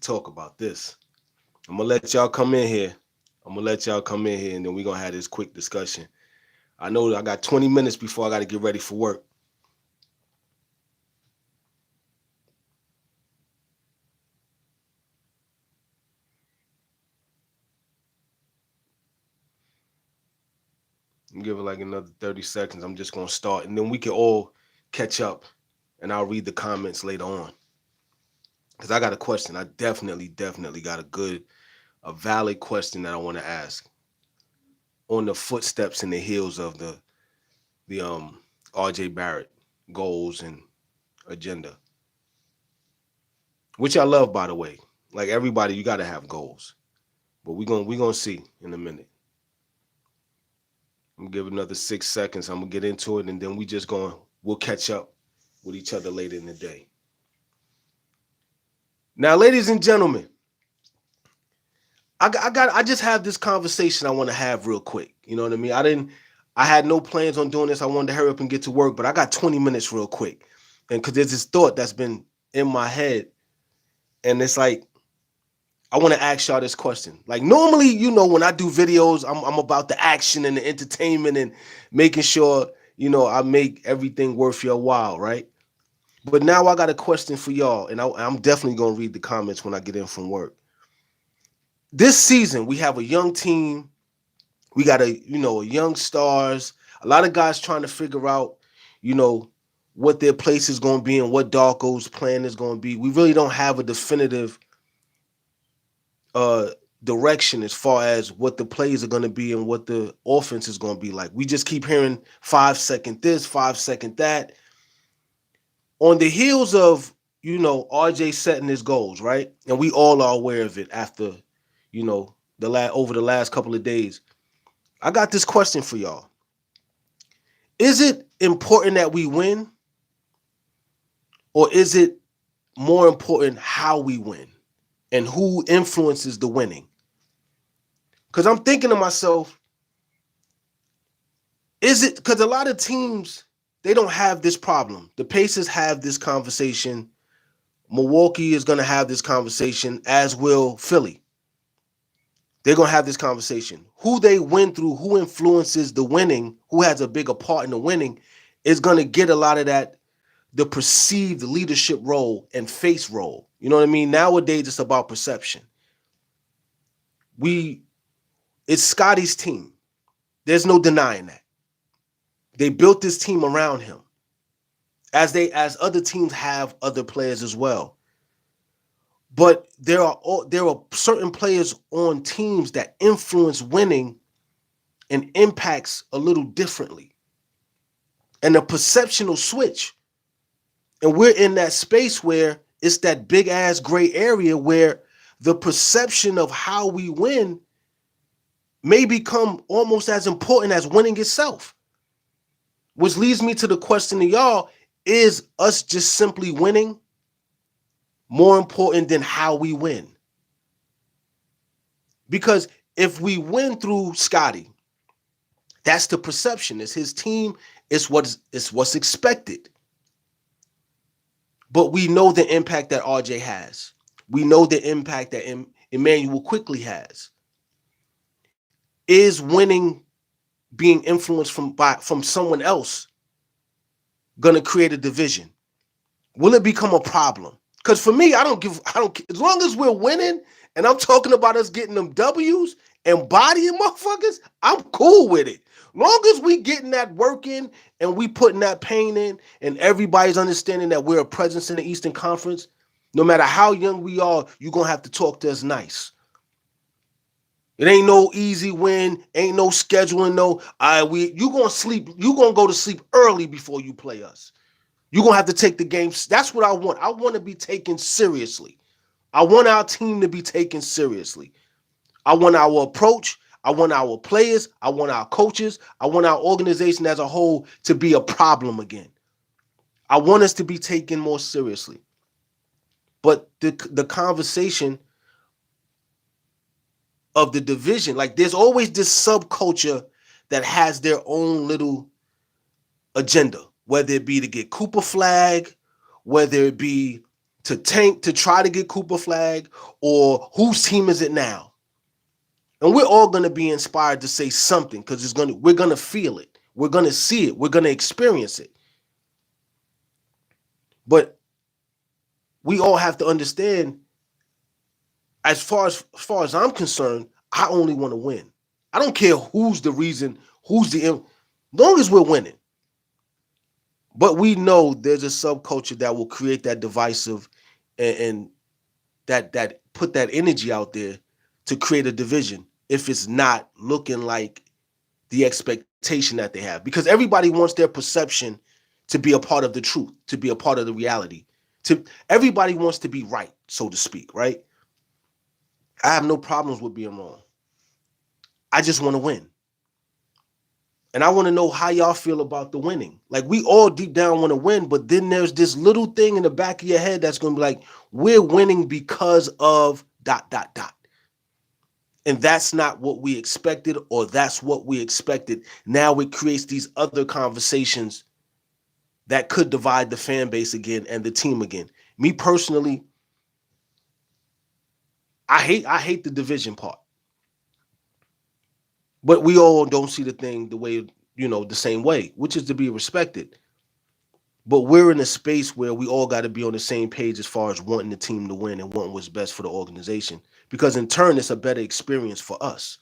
talk about this. I'm gonna let y'all come in here. And then we're gonna have this quick discussion. I know I got 20 minutes before I gotta get ready for work. Give it like another 30 seconds. I'm just gonna start and then we can all catch up and I'll read the comments later on. Because I got a question. I definitely got a valid question that I want to ask on the footsteps and the heels of the RJ Barrett goals and agenda. Which I love, by the way. Like everybody, you gotta have goals. But we gonna see in a minute. I'm gonna give it another 6 seconds. I'm gonna get into it, and then we'll catch up with each other later in the day. Now, ladies and gentlemen, I just have this conversation I want to have real quick. You know what I mean? I had no plans on doing this. I wanted to hurry up and get to work, but I got 20 minutes real quick, and because there's this thought that's been in my head, and it's like I want to ask y'all this question. Like normally, when I do videos, I'm about the action and the entertainment and making sure, I make everything worth your while, right? But now I got a question for y'all, and I'm definitely going to read the comments when I get in from work. This season, we have a young team. We got a young stars, a lot of guys trying to figure out, you know, what their place is going to be and what Darko's plan is going to be. We really don't have a definitive uh direction as far as what the plays are going to be and what the offense is going to be like. We just keep hearing 5-second this, 5-second that. On the heels of, RJ setting his goals, right? And we all are aware of it after, over the last couple of days. I got this question for y'all. Is it important that we win? Or is it more important how we win and who influences the winning? Because I'm thinking to myself, is it because a lot of teams, they don't have this problem. The Pacers have this conversation. Milwaukee is going to have this conversation, as will Philly. They're going to have this conversation. Who they win through, who influences the winning, who has a bigger part in the winning, is going to get a lot of that, the perceived leadership role and face role. You know what I mean? Nowadays, it's about perception. It's Scotty's team. There's no denying that. They built this team around him, as other teams have other players as well. But there are certain players on teams that influence winning and impacts a little differently. And the perception will switch. And we're in that space where it's that big ass gray area where the perception of how we win may become almost as important as winning itself. Which leads me to the question to y'all, is us just simply winning more important than how we win? Because if we win through Scotty, that's the perception. It's his team. It's what's expected. But we know the impact that RJ has. We know the impact that Emmanuel quickly has. Is winning being influenced from someone else gonna create a division? Will it become a problem? Because for me, I don't as long as we're winning and I'm talking about us getting them W's and bodying motherfuckers, I'm cool with it. Long as we getting that work in and we putting that pain in and everybody's understanding that we're a presence in the Eastern Conference, no matter how young we are, you're going to have to talk to us nice. It ain't no easy win, ain't no scheduling, you going to go to sleep early before you play us. You're going to have to take the game. That's what I want. I want to be taken seriously. I want our team to be taken seriously. I want our approach. I want our players. I want our coaches. I want our organization as a whole to be a problem again. I want us to be taken more seriously. But the conversation of the division, like there's always this subculture that has their own little agenda, whether it be to get Cooper flag, whether it be to tank to try to get Cooper Flag, or whose team is it now? And we're all gonna be inspired to say something because we're gonna feel it, we're gonna see it, we're gonna experience it. But we all have to understand, as far as I'm concerned, I only want to win. I don't care who's the reason, long as we're winning. But we know there's a subculture that will create that divisive and that put that energy out there to create a division if it's not looking like the expectation that they have. Because everybody wants their perception to be a part of the truth, to be a part of the reality. Everybody wants to be right, so to speak, right? I have no problems with being wrong. I just want to win. And I want to know how y'all feel about the winning. Like, we all deep down want to win, but then there's this little thing in the back of your head that's going to be like, we're winning because of ... And that's not what we expected, or that's what we expected. Now it creates these other conversations that could divide the fan base again and the team again. Me personally, I hate the division part. But we all don't see the thing the way, the same way, which is to be respected. But we're in a space where we all got to be on the same page as far as wanting the team to win and wanting what's best for the organization. Because in turn, it's a better experience for us.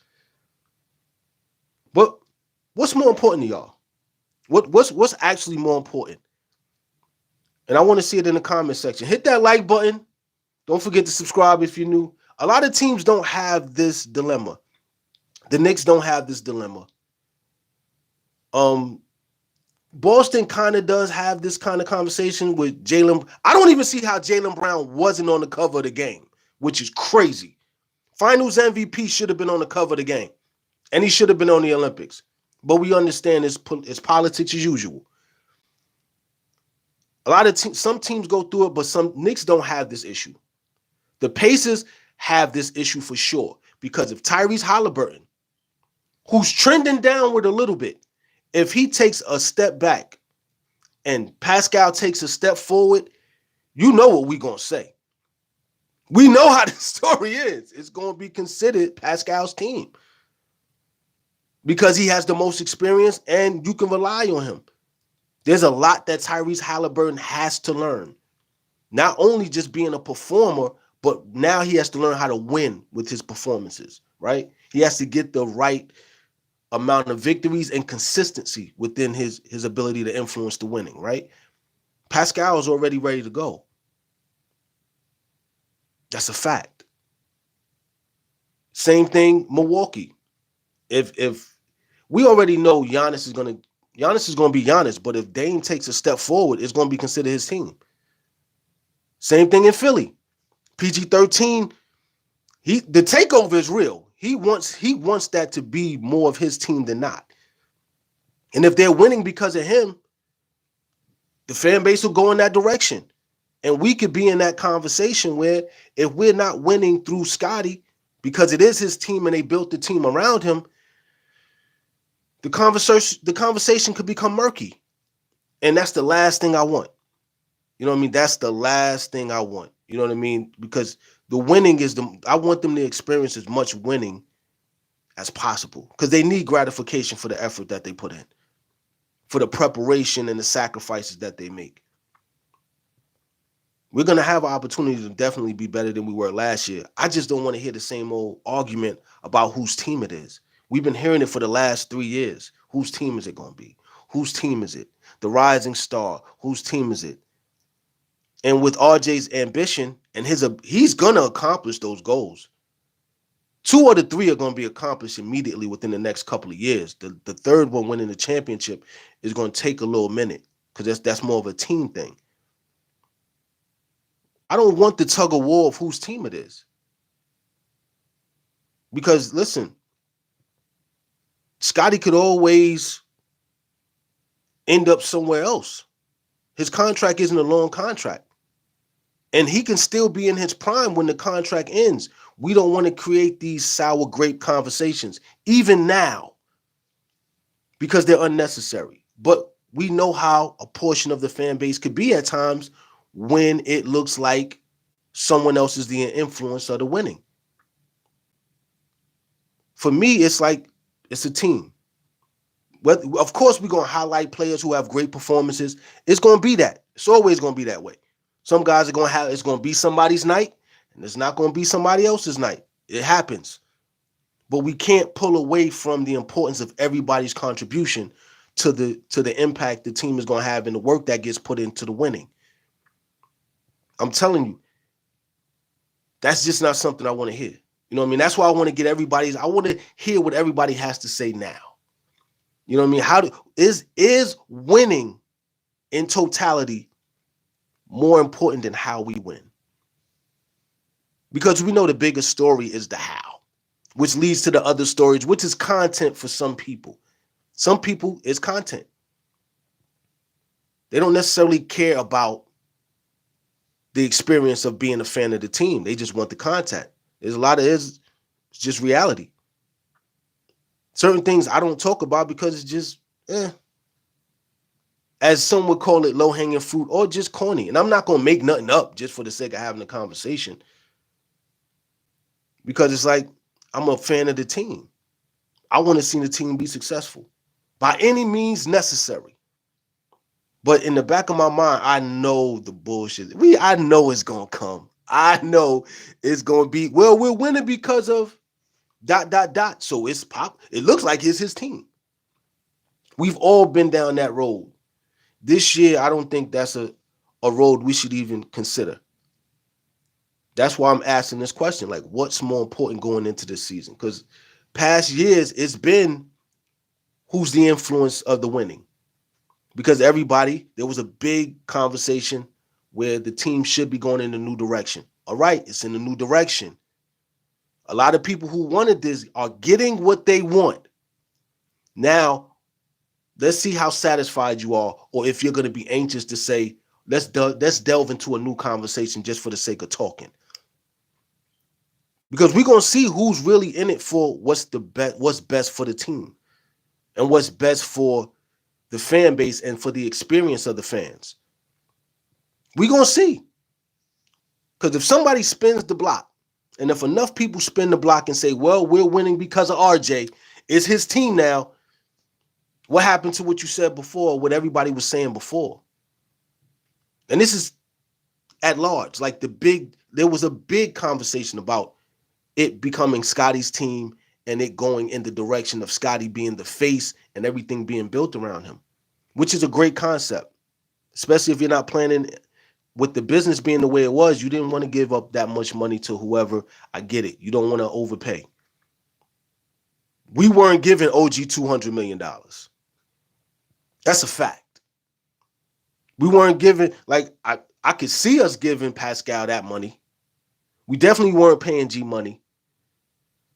But what's more important to y'all? What's actually more important? And I want to see it in the comment section. Hit that like button. Don't forget to subscribe if you're new. A lot of teams don't have this dilemma. The Knicks don't have this dilemma. Boston kind of does have this kind of conversation with Jaylen. I don't even see how Jaylen Brown wasn't on the cover of the game, which is crazy. Finals MVP should have been on the cover of the game, and he should have been on the Olympics. But we understand it's politics as usual. A lot of some teams go through it, but some Knicks don't have this issue. The Pacers have this issue for sure, because if Tyrese Halliburton, who's trending downward a little bit, if he takes a step back and Pascal takes a step forward, you know what we're going to say. We know how the story is. It's going to be considered Pascal's team because he has the most experience and you can rely on him. There's a lot that Tyrese Halliburton has to learn. Not only just being a performer, but now he has to learn how to win with his performances, right? He has to get the right amount of victories and consistency within his ability to influence the winning, right? Pascal is already ready to go. That's a fact. Same thing, Milwaukee. If we already know Giannis is going to be Giannis, but if Dame takes a step forward, it's going to be considered his team. Same thing in Philly. PG-13, the takeover is real. He wants that to be more of his team than not. And if they're winning because of him, the fan base will go in that direction. And we could be in that conversation where if we're not winning through Scotty, because it is his team and they built the team around him, the conversation could become murky. And that's the last thing I want. You know what I mean? That's the last thing I want. You know what I mean? Because the winning I want them to experience as much winning as possible, because they need gratification for the effort that they put in, for the preparation and the sacrifices that they make. We're going to have an opportunity to definitely be better than we were last year. I just don't want to hear the same old argument about whose team it is. We've been hearing it for the last 3 years. Whose team is it going to be? Whose team is it? The rising star. Whose team is it? And with RJ's ambition and he's going to accomplish those goals. 2 of the 3 are going to be accomplished immediately within the next couple of years. The third one, winning the championship, is going to take a little minute because that's more of a team thing. I don't want the tug of war of whose team it is. Because, listen, Scotty could always end up somewhere else. His contract isn't a long contract. And he can still be in his prime when the contract ends. We don't want to create these sour grape conversations, even now, because they're unnecessary. But we know how a portion of the fan base could be at times when it looks like someone else is the influence of the winning. For me, it's like it's a team. But of course, we're gonna highlight players who have great performances. It's gonna be that. It's always gonna be that way. Some guys are gonna have it's gonna be somebody's night, and it's not gonna be somebody else's night. It happens. But we can't pull away from the importance of everybody's contribution to the impact the team is gonna have and the work that gets put into the winning. I'm telling you, that's just not something I want to hear. You know what I mean? That's why I want to get I want to hear what everybody has to say now. You know what I mean? Is winning in totality more important than how we win? Because we know the biggest story is the how, which leads to the other stories, which is content for some people. Some people it's content. They don't necessarily care about the experience of being a fan of the team. They just want the content. There's a lot of it's just reality. Certain things I don't talk about because it's just, as some would call it, low-hanging fruit or just corny. And I'm not going to make nothing up just for the sake of having a conversation. Because it's like, I'm a fan of the team. I want to see the team be successful by any means necessary. But in the back of my mind, I know the bullshit. I know it's going to come. I know it's going to be, well, we're winning because of ... So it's pop. It looks like it's his team. We've all been down that road. This year, I don't think that's a road we should even consider. That's why I'm asking this question. Like, what's more important going into this season? Because past years, it's been who's the influence of the winning. Because there was a big conversation where the team should be going in a new direction. All right, it's in a new direction. A lot of people who wanted this are getting what they want. Now, let's see how satisfied you are, or if you're going to be anxious to say, let's delve into a new conversation just for the sake of talking. Because we're going to see who's really in it for what's best for the team and what's best for the fan base and for the experience of the fans. We're going to see. Because if somebody spins the block, and if enough people spin the block and say, well, we're winning because of RJ, it's his team now, what happened to what you said before, what everybody was saying before? And this is at large. Like there was a big conversation about it becoming Scotty's team and it going in the direction of Scotty being the face and everything being built around him, which is a great concept, especially if you're not planning with the business being the way it was. You didn't want to give up that much money to whoever. I get it. You don't want to overpay. We weren't giving OG $200 million. That's a fact. We weren't giving, like, I could see us giving Pascal that money. We definitely weren't paying G money.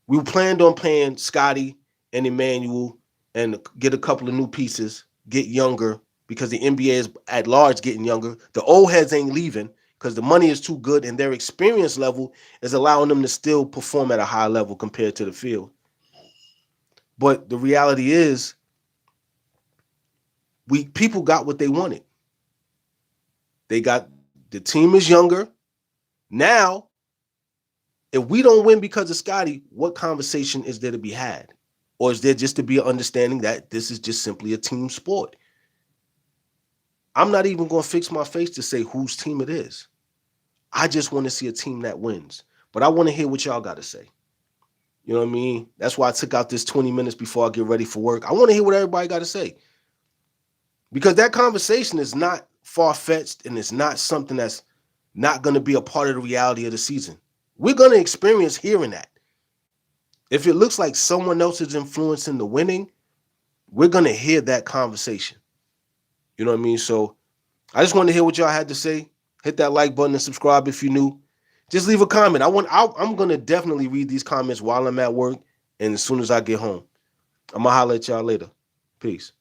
We planned on paying Scotty and Emmanuel and get a couple of new pieces, get younger, because the NBA is at large getting younger. The old heads ain't leaving because the money is too good and their experience level is allowing them to still perform at a high level compared to the field. But the reality is, people got what they wanted. The team is younger. Now, if we don't win because of Scotty, what conversation is there to be had? Or is there just to be an understanding that this is just simply a team sport? I'm not even going to fix my face to say whose team it is. I just want to see a team that wins. But I want to hear what y'all got to say. You know what I mean? That's why I took out this 20 minutes before I get ready for work. I want to hear what everybody got to say. Because that conversation is not far-fetched and it's not something that's not going to be a part of the reality of the season. We're going to experience hearing that. If it looks like someone else is influencing the winning, we're going to hear that conversation. You know what I mean? So I just wanted to hear what y'all had to say. Hit that like button and subscribe if you're new. Just leave a comment. I'm going to definitely read these comments while I'm at work and as soon as I get home. I'm going to holler at y'all later. Peace.